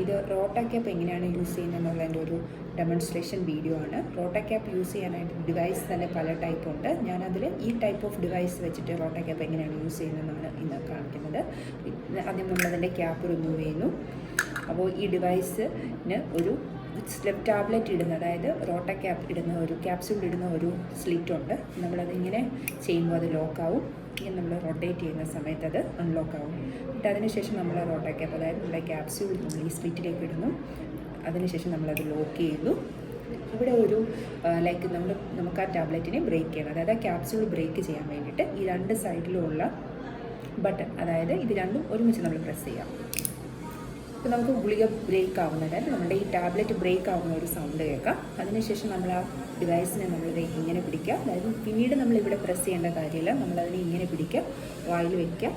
ഇത് റോട്ട ക്യാപ്പ് എങ്ങനെയാണ് യൂസ് ചെയ്യുന്നതെന്നുള്ളതിൻ്റെ ഒരു ഡെമോൺസ്ട്രേഷൻ വീഡിയോ ആണ്. റോട്ട ക്യാപ്പ് യൂസ് ചെയ്യാനായിട്ട് ഡിവൈസ് തന്നെ പല ടൈപ്പ് ഉണ്ട്. ഞാനതിൽ ഈ ടൈപ്പ് ഓഫ് ഡിവൈസ് വെച്ചിട്ട് റോട്ട ക്യാപ്പ് എങ്ങനെയാണ് യൂസ് ചെയ്യുന്നതെന്നാണ് ഇന്ന് കാണിക്കുന്നത്. ആദ്യം നമ്മളതിൻ്റെ ക്യാപ്പ് റിമൂവ് ചെയ്യുന്നു. അപ്പോൾ ഈ ഡിവൈസിന് ഒരു ടാബ്ലറ്റ് ഇടുന്ന, അതായത് റോട്ട ക്യാപ്പ് ഇടുന്ന ഒരു ക്യാപ്സ്യൂൾ ഇടുന്ന ഒരു സ്ലിറ്റ് ഉണ്ട്. നമ്മളതിങ്ങനെ ചെയ്യുമ്പോൾ അത് ലോക്കാവും. ഇങ്ങനെ നമ്മൾ റൊട്ടേറ്റ് ചെയ്യുന്ന സമയത്ത് അത് അൺലോക്ക് ആവും. എന്നിട്ട് അതിനുശേഷം നമ്മൾ റോട്ട ക്യാപ്പ്, അതായത് നമ്മുടെ ക്യാപ്സ്യൂൾ നമ്മൾ ഈ സ്ലിറ്റിലേക്ക് ഇടുന്നു. അതിനുശേഷം നമ്മളത് ലോക്ക് ചെയ്യുന്നു. ഇവിടെ ഒരു ലൈക്ക് നമുക്ക് ആ ടാബ്ലറ്റിനെ ബ്രേക്ക് ചെയ്യണം, അതായത് ആ ക്യാപ്സ്യൂൾ ബ്രേക്ക് ചെയ്യാൻ വേണ്ടിയിട്ട് ഈ രണ്ട് സൈഡിലുമുള്ള ബട്ടൺ, അതായത് ഇത് രണ്ടും ഒരുമിച്ച് നമ്മൾ പ്രസ് ചെയ്യാം. അപ്പോൾ നമുക്ക് ഗുളിക ബ്രേക്ക് ആവുന്ന, അതായത് നമ്മുടെ ഈ ടാബ്ലറ്റ് ബ്രേക്ക് ആവുന്ന ഒരു സൗണ്ട് കേൾക്കാം. അതിനുശേഷം നമ്മൾ ആ ഡിവൈസിനെ നമ്മളിത് ഇങ്ങനെ പിടിക്കുക, അതായത് പിന്നീട് നമ്മളിവിടെ പ്രസ് ചെയ്യേണ്ട കാര്യമില്ല. നമ്മളതിനെ ഇങ്ങനെ പിടിക്കുക, വായിൽ വയ്ക്കുക.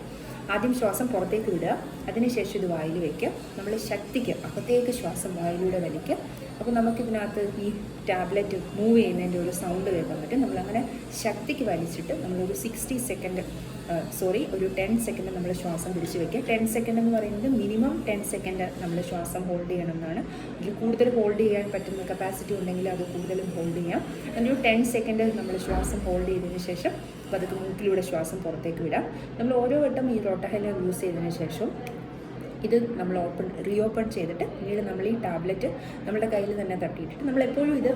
ആദ്യം ശ്വാസം പുറത്തേക്ക് വിടുക, അതിനുശേഷം ഇത് വായിൽ വയ്ക്കുക. നമ്മൾ ശക്തിക്ക് അകത്തേക്ക് ശ്വാസം വായിലൂടെ വലിക്കുക. അപ്പോൾ നമുക്കിതിനകത്ത് ഈ ടാബ്ലറ്റ് മൂവ് ചെയ്യുന്നതിൻ്റെ ഒരു സൗണ്ട് കേൾക്കാൻ പറ്റും. നമ്മളങ്ങനെ ശക്തിക്ക് വലിച്ചിട്ട് നമ്മളൊരു 10 സെക്കൻഡ് നമ്മൾ ശ്വാസം പിടിച്ച് വയ്ക്കുക. 10 സെക്കൻഡ് എന്ന് പറയുന്നത് മിനിമം 10 സെക്കൻഡ് നമ്മൾ ശ്വാസം ഹോൾഡ് ചെയ്യണം എന്നാണ്. അതിൽ കൂടുതൽ ഹോൾഡ് ചെയ്യാൻ പറ്റുന്ന കപ്പാസിറ്റി ഉണ്ടെങ്കിൽ അത് കൂടുതലും ഹോൾഡ് ചെയ്യാം. അതിനൊരു 10 സെക്കൻഡ് നമ്മൾ ശ്വാസം ഹോൾഡ് ചെയ്തതിന് ശേഷം പതുക്കെ മൂക്കിലൂടെ ശ്വാസം പുറത്തേക്ക് വിടാം. നമ്മൾ ഓരോ വട്ടം ഈ റോട്ടഹൈലർ യൂസ് ചെയ്തതിന് ശേഷം ഇത് നമ്മൾ റീഓപ്പൺ ചെയ്തിട്ട് പിന്നീട് നമ്മൾ ഈ ടാബ്ലറ്റ് നമ്മുടെ കയ്യിൽ തന്നെ തട്ടിയിട്ടിട്ട് നമ്മളെപ്പോഴും ഇത്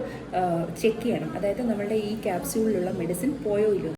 ചെക്ക് ചെയ്യണം, അതായത് നമ്മളുടെ ഈ ക്യാപ്സ്യൂളിലുള്ള മെഡിസിൻ പോയോ ഇല്ലയോ.